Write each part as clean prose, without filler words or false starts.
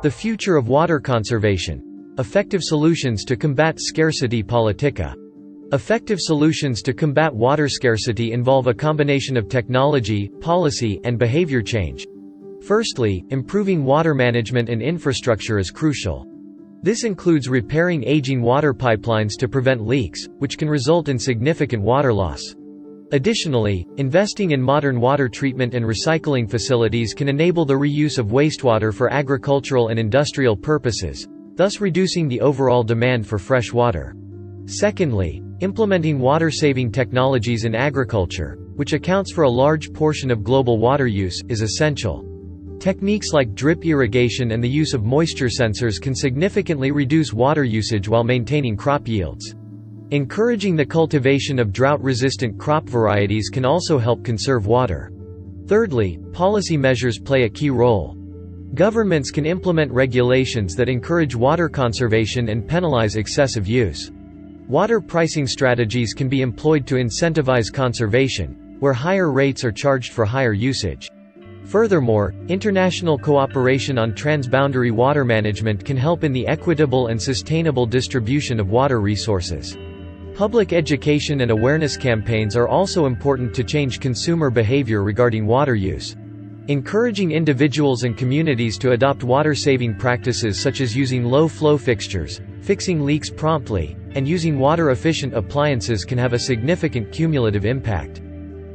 The future of water conservation. Effective solutions to combat scarcity politica. Effective solutions to combat water scarcity involve a combination of technology, policy, and behavior change. Firstly, improving water management and infrastructure is crucial. This includes repairing aging water pipelines to prevent leaks, which can result in significant water loss. Additionally, investing in modern water treatment and recycling facilities can enable the reuse of wastewater for agricultural and industrial purposes, thus reducing the overall demand for fresh water. Secondly, implementing water-saving technologies in agriculture, which accounts for a large portion of global water use, is essential. Techniques like drip irrigation and the use of moisture sensors can significantly reduce water usage while maintaining crop yields. Encouraging the cultivation of drought-resistant crop varieties can also help conserve water. Thirdly, policy measures play a key role. Governments can implement regulations that encourage water conservation and penalize excessive use. Water pricing strategies can be employed to incentivize conservation, where higher rates are charged for higher usage. Furthermore, international cooperation on transboundary water management can help in the equitable and sustainable distribution of water resources. Public education and awareness campaigns are also important to change consumer behavior regarding water use. Encouraging individuals and communities to adopt water-saving practices such as using low-flow fixtures, fixing leaks promptly, and using water-efficient appliances can have a significant cumulative impact.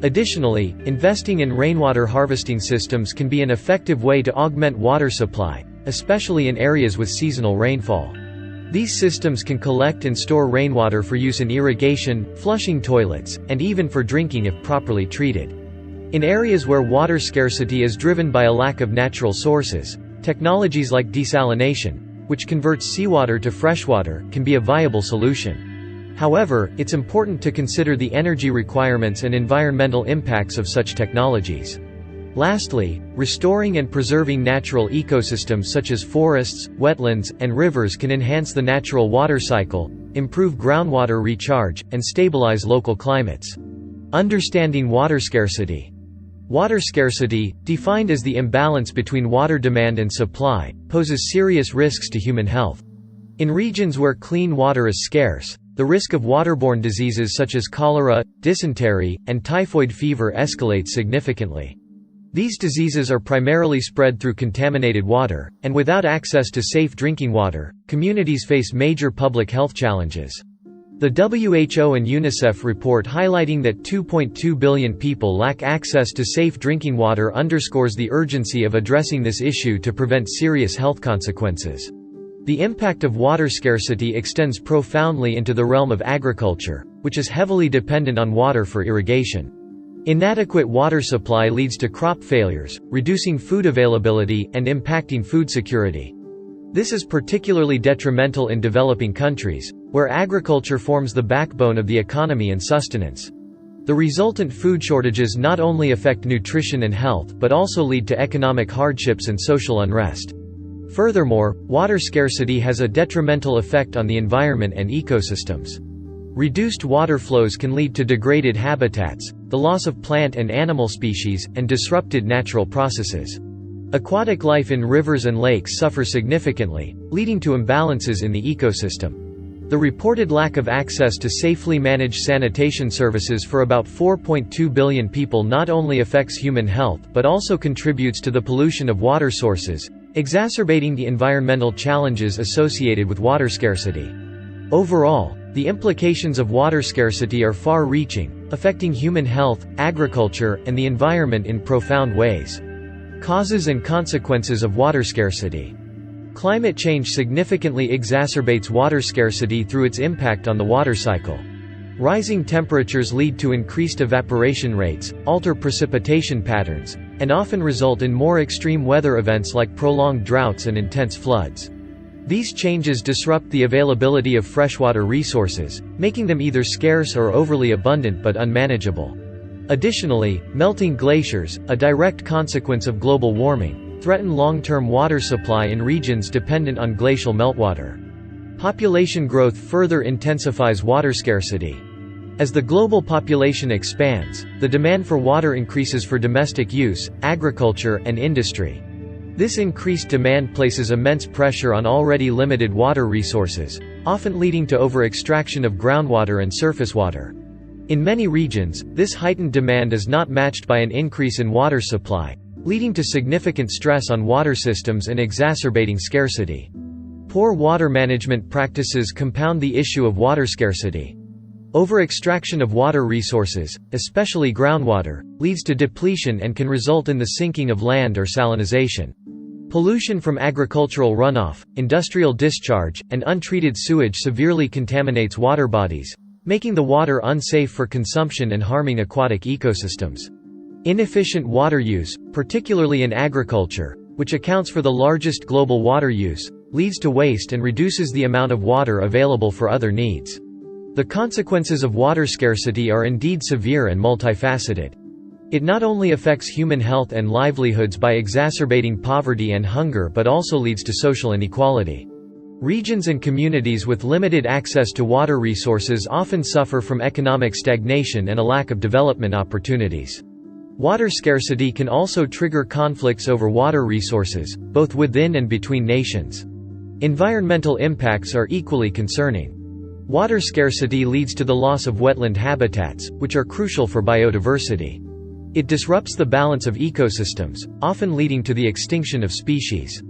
Additionally, investing in rainwater harvesting systems can be an effective way to augment water supply, especially in areas with seasonal rainfall. These systems can collect and store rainwater for use in irrigation, flushing toilets, and even for drinking if properly treated. In areas where water scarcity is driven by a lack of natural sources, technologies like desalination, which converts seawater to freshwater, can be a viable solution. However, it's important to consider the energy requirements and environmental impacts of such technologies. Lastly, restoring and preserving natural ecosystems such as forests, wetlands, and rivers can enhance the natural water cycle, improve groundwater recharge, and stabilize local climates. Understanding water scarcity. Water scarcity, defined as the imbalance between water demand and supply, poses serious risks to human health. In regions where clean water is scarce, the risk of waterborne diseases such as cholera, dysentery, and typhoid fever escalates significantly. These diseases are primarily spread through contaminated water, and without access to safe drinking water, communities face major public health challenges. The WHO and UNICEF report highlighting that 2.2 billion people lack access to safe drinking water underscores the urgency of addressing this issue to prevent serious health consequences. The impact of water scarcity extends profoundly into the realm of agriculture, which is heavily dependent on water for irrigation. Inadequate water supply leads to crop failures, reducing food availability, and impacting food security. This is particularly detrimental in developing countries, where agriculture forms the backbone of the economy and sustenance. The resultant food shortages not only affect nutrition and health but also lead to economic hardships and social unrest. Furthermore, water scarcity has a detrimental effect on the environment and ecosystems. Reduced water flows can lead to degraded habitats, the loss of plant and animal species, and disrupted natural processes. Aquatic life in rivers and lakes suffers significantly, leading to imbalances in the ecosystem. The reported lack of access to safely managed sanitation services for about 4.2 billion people not only affects human health but also contributes to the pollution of water sources, exacerbating the environmental challenges associated with water scarcity. Overall, the implications of water scarcity are far-reaching, affecting human health, agriculture, and the environment in profound ways. Causes and consequences of water scarcity. Climate change significantly exacerbates water scarcity through its impact on the water cycle. Rising temperatures lead to increased evaporation rates, alter precipitation patterns, and often result in more extreme weather events like prolonged droughts and intense floods. These changes disrupt the availability of freshwater resources, making them either scarce or overly abundant but unmanageable. Additionally, melting glaciers, a direct consequence of global warming, threaten long-term water supply in regions dependent on glacial meltwater. Population growth further intensifies water scarcity. As the global population expands, the demand for water increases for domestic use, agriculture, and industry. This increased demand places immense pressure on already limited water resources, often leading to over-extraction of groundwater and surface water. In many regions, this heightened demand is not matched by an increase in water supply, leading to significant stress on water systems and exacerbating scarcity. Poor water management practices compound the issue of water scarcity. Over-extraction of water resources, especially groundwater, leads to depletion and can result in the sinking of land or salinization. Pollution from agricultural runoff, industrial discharge, and untreated sewage severely contaminates water bodies, making the water unsafe for consumption and harming aquatic ecosystems. Inefficient water use, particularly in agriculture, which accounts for the largest global water use, leads to waste and reduces the amount of water available for other needs. The consequences of water scarcity are indeed severe and multifaceted. It not only affects human health and livelihoods by exacerbating poverty and hunger but also leads to social inequality. Regions and communities with limited access to water resources often suffer from economic stagnation and a lack of development opportunities. Water scarcity can also trigger conflicts over water resources, both within and between nations. Environmental impacts are equally concerning. Water scarcity leads to the loss of wetland habitats, which are crucial for biodiversity. It disrupts the balance of ecosystems, often leading to the extinction of species.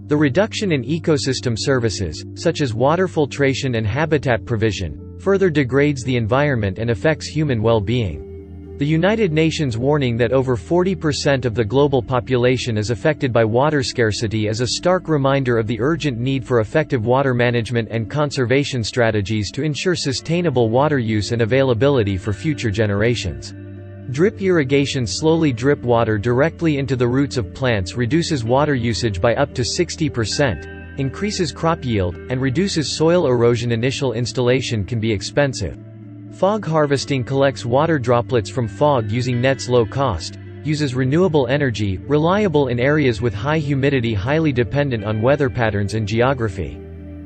The reduction in ecosystem services, such as water filtration and habitat provision, further degrades the environment and affects human well-being. The United Nations warning that over 40% of the global population is affected by water scarcity is a stark reminder of the urgent need for effective water management and conservation strategies to ensure sustainable water use and availability for future generations. Drip irrigation slowly drip water directly into the roots of plants reduces water usage by up to 60%, increases crop yield, and reduces soil erosion. Initial installation can be expensive. Fog harvesting collects water droplets from fog using nets low cost, uses renewable energy, reliable in areas with high humidity, highly dependent on weather patterns and geography.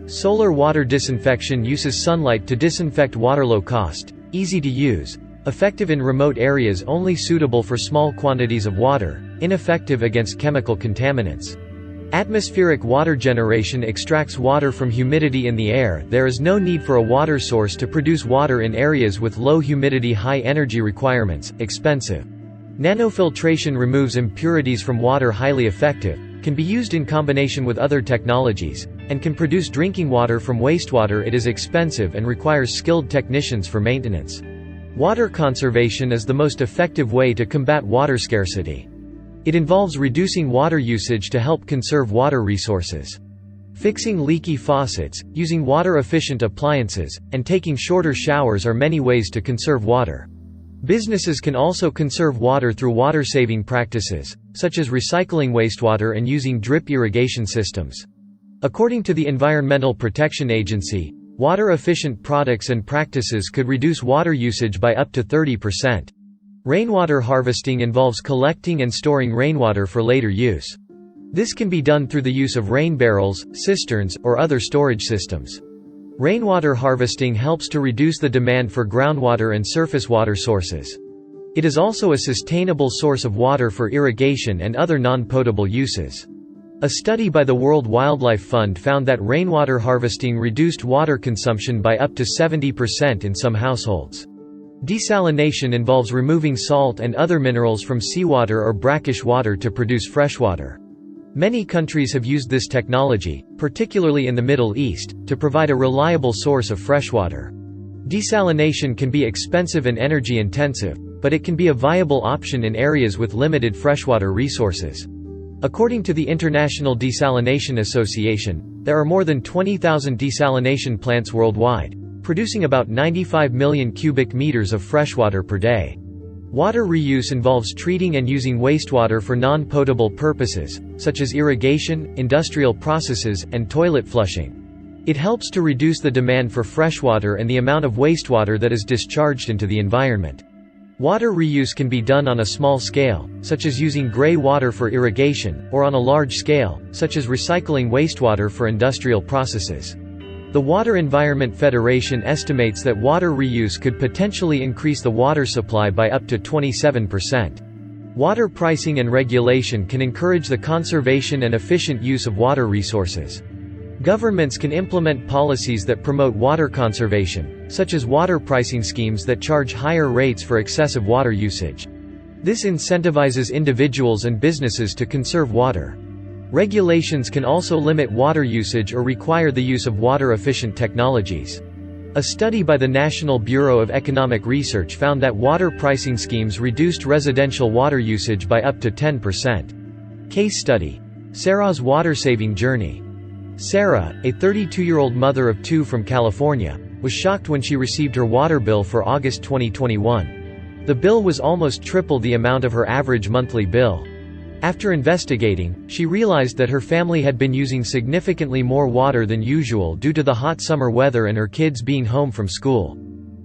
Solar water disinfection uses sunlight to disinfect water, low cost, easy to use, effective in remote areas, only suitable for small quantities of water, ineffective against chemical contaminants. Atmospheric water generation extracts water from humidity in the air. There is no need for a water source to produce water in areas with low humidity, high energy requirements, expensive. Nanofiltration removes impurities from water, highly effective, can be used in combination with other technologies, and can produce drinking water from wastewater. It is expensive and requires skilled technicians for maintenance. Water conservation is the most effective way to combat water scarcity. It involves reducing water usage to help conserve water resources. Fixing leaky faucets, using water-efficient appliances, and taking shorter showers are many ways to conserve water. Businesses can also conserve water through water-saving practices, such as recycling wastewater and using drip irrigation systems. According to the Environmental Protection Agency, water-efficient products and practices could reduce water usage by up to 30%. Rainwater harvesting involves collecting and storing rainwater for later use. This can be done through the use of rain barrels, cisterns, or other storage systems. Rainwater harvesting helps to reduce the demand for groundwater and surface water sources. It is also a sustainable source of water for irrigation and other non-potable uses. A study by the World Wildlife Fund found that rainwater harvesting reduced water consumption by up to 70% in some households. Desalination involves removing salt and other minerals from seawater or brackish water to produce freshwater. Many countries have used this technology, particularly in the Middle East, to provide a reliable source of freshwater. Desalination can be expensive and energy-intensive, but it can be a viable option in areas with limited freshwater resources. According to the International Desalination Association, there are more than 20,000 desalination plants worldwide, producing about 95 million cubic meters of freshwater per day. Water reuse involves treating and using wastewater for non-potable purposes, such as irrigation, industrial processes, and toilet flushing. It helps to reduce the demand for freshwater and the amount of wastewater that is discharged into the environment. Water reuse can be done on a small scale, such as using gray water for irrigation, or on a large scale, such as recycling wastewater for industrial processes. The Water Environment Federation estimates that water reuse could potentially increase the water supply by up to 27%. Water pricing and regulation can encourage the conservation and efficient use of water resources. Governments can implement policies that promote water conservation, such as water pricing schemes that charge higher rates for excessive water usage. This incentivizes individuals and businesses to conserve water. Regulations can also limit water usage or require the use of water-efficient technologies. A study by the National Bureau of Economic Research found that water pricing schemes reduced residential water usage by up to 10%. Case study: Sarah's water-saving journey. Sarah, a 32-year-old mother of 2 from California, was shocked when she received her water bill for August 2021. The bill was almost triple the amount of her average monthly bill. After investigating, she realized that her family had been using significantly more water than usual due to the hot summer weather and her kids being home from school.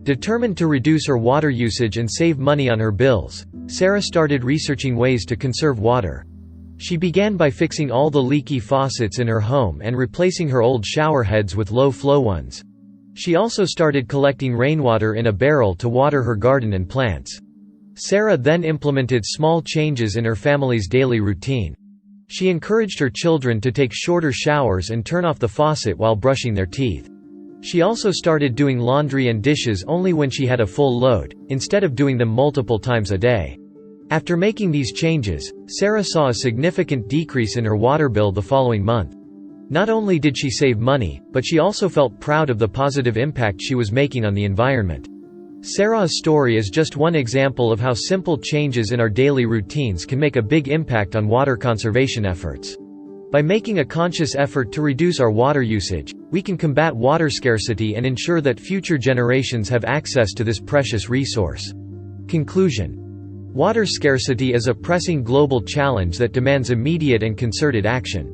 Determined to reduce her water usage and save money on her bills, Sarah started researching ways to conserve water. She began by fixing all the leaky faucets in her home and replacing her old shower heads with low-flow ones. She also started collecting rainwater in a barrel to water her garden and plants. Sarah then implemented small changes in her family's daily routine. She encouraged her children to take shorter showers and turn off the faucet while brushing their teeth. She also started doing laundry and dishes only when she had a full load, instead of doing them multiple times a day. After making these changes, Sarah saw a significant decrease in her water bill the following month. Not only did she save money, but she also felt proud of the positive impact she was making on the environment. Sarah's story is just one example of how simple changes in our daily routines can make a big impact on water conservation efforts. By making a conscious effort to reduce our water usage, we can combat water scarcity and ensure that future generations have access to this precious resource. Conclusion: water scarcity is a pressing global challenge that demands immediate and concerted action.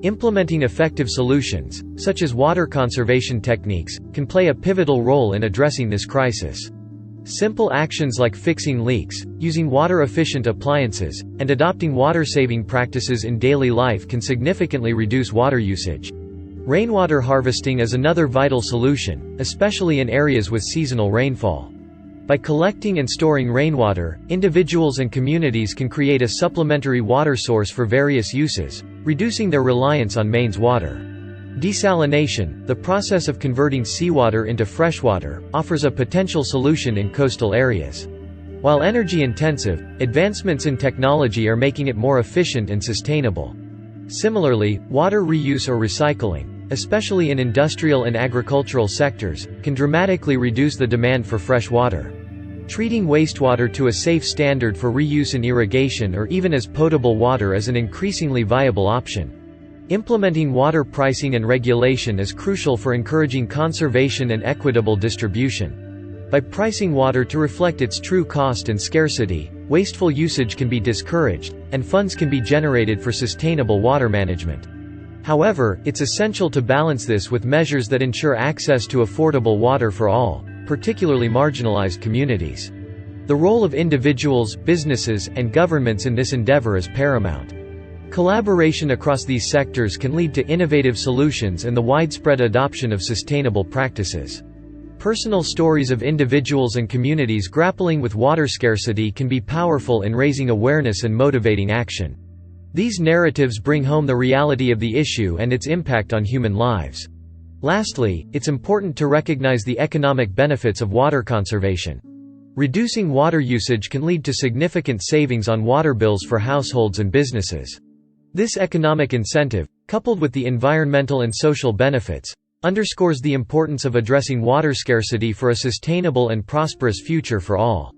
Implementing effective solutions, such as water conservation techniques, can play a pivotal role in addressing this crisis. Simple actions like fixing leaks, using water-efficient appliances, and adopting water-saving practices in daily life can significantly reduce water usage. Rainwater harvesting is another vital solution, especially in areas with seasonal rainfall. By collecting and storing rainwater, individuals and communities can create a supplementary water source for various uses, reducing their reliance on mains water. Desalination, the process of converting seawater into freshwater, offers a potential solution in coastal areas. While energy-intensive, advancements in technology are making it more efficient and sustainable. Similarly, water reuse or recycling, especially in industrial and agricultural sectors, can dramatically reduce the demand for fresh water. Treating wastewater to a safe standard for reuse in irrigation or even as potable water is an increasingly viable option. Implementing water pricing and regulation is crucial for encouraging conservation and equitable distribution. By pricing water to reflect its true cost and scarcity, wasteful usage can be discouraged, and funds can be generated for sustainable water management. However, it's essential to balance this with measures that ensure access to affordable water for all, particularly marginalized communities. The role of individuals, businesses, and governments in this endeavor is paramount. Collaboration across these sectors can lead to innovative solutions and the widespread adoption of sustainable practices. Personal stories of individuals and communities grappling with water scarcity can be powerful in raising awareness and motivating action. These narratives bring home the reality of the issue and its impact on human lives. Lastly, it's important to recognize the economic benefits of water conservation. Reducing water usage can lead to significant savings on water bills for households and businesses. This economic incentive, coupled with the environmental and social benefits, underscores the importance of addressing water scarcity for a sustainable and prosperous future for all.